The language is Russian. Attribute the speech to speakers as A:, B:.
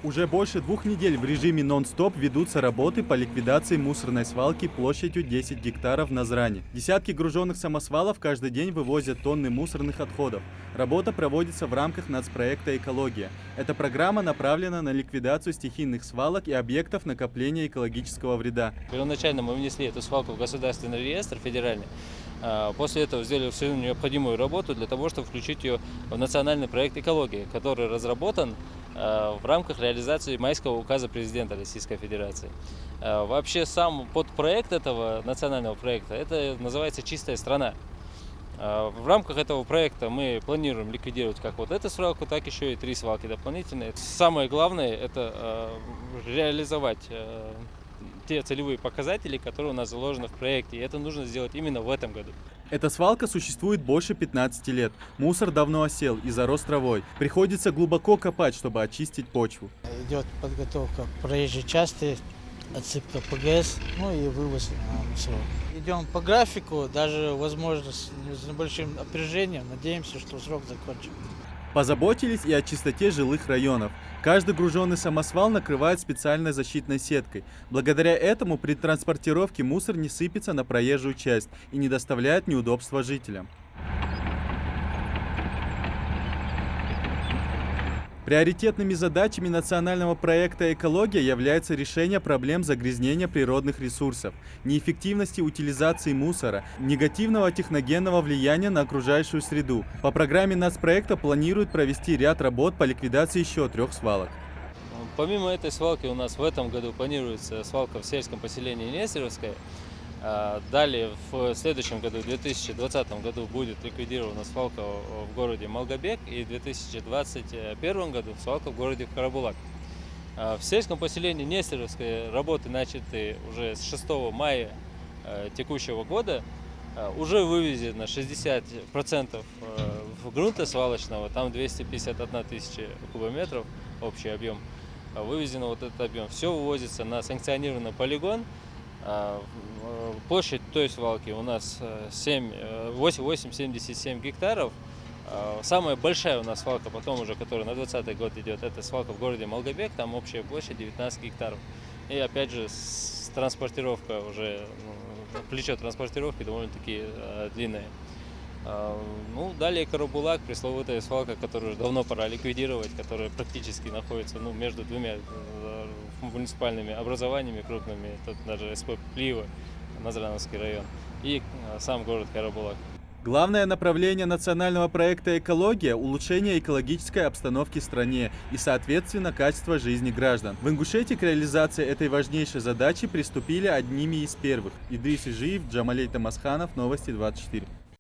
A: Уже больше 2 недель в режиме нон-стоп ведутся работы по ликвидации мусорной свалки площадью 10 гектаров на Зране. Десятки груженных самосвалов каждый день вывозят тонны мусорных отходов. Работа проводится в рамках нацпроекта «Экология». Эта программа направлена на ликвидацию стихийных свалок и объектов накопления экологического вреда.
B: Первоначально мы внесли эту свалку в государственный реестр федеральный. После этого сделали всю необходимую работу для того, чтобы включить ее в национальный проект «Экология», который разработан в рамках реализации Майского указа президента Российской Федерации. Вообще сам подпроект этого национального проекта, это называется «Чистая страна». В рамках этого проекта мы планируем ликвидировать как вот эту свалку, так еще и 3 свалки дополнительные. Самое главное – это реализовать те целевые показатели, которые у нас заложены в проекте. И это нужно сделать именно в этом году.
A: Эта свалка существует больше 15 лет. Мусор давно осел и зарос травой. Приходится глубоко копать, чтобы очистить почву.
C: Идет подготовка проезжей части, отсыпка ПГС, ну и вывоз мусора. Идем по графику, даже возможно с небольшим напряжением. Надеемся, что срок закончим.
A: Позаботились и о чистоте жилых районов. Каждый груженный самосвал накрывает специальной защитной сеткой. Благодаря этому при транспортировке мусор не сыпется на проезжую часть и не доставляет неудобства жителям. Приоритетными задачами национального проекта «Экология» является решение проблем загрязнения природных ресурсов, неэффективности утилизации мусора, негативного техногенного влияния на окружающую среду. По программе нацпроекта планируют провести ряд работ по ликвидации еще 3 свалок.
B: Помимо этой свалки у нас в этом году планируется свалка в сельском поселении Нестеровское. Далее в следующем году, в 2020 году, будет ликвидирована свалка в городе Малгобек, и в 2021 году свалка в городе Карабулак. В сельском поселении Нестеровское работы начаты уже с 6 мая текущего года. Уже вывезено 60% грунта свалочного, там 251 тысяча кубометров общий объем. Вывезено вот этот объем. Все вывозится на санкционированный полигон. Площадь той свалки у нас 8,77 гектаров. Самая большая у нас свалка, потом уже, которая на 2020 год идет, это свалка в городе Малгобек, там общая площадь 19 гектаров. И опять же, транспортировка уже, плечо транспортировки довольно-таки длинное. Ну, далее Карабулак, пресловутая свалка, которую уже давно пора ликвидировать, которая практически находится между 2 муниципальными образованиями крупными, тут даже СП Плива, Назрановский район, и сам город Карабулак.
A: Главное направление национального проекта «Экология» – улучшение экологической обстановки в стране и, соответственно, качества жизни граждан. В Ингушетии к реализации этой важнейшей задачи приступили одними из первых. Идрис Ижиев, Джамалей Тамасханов, Новости 24.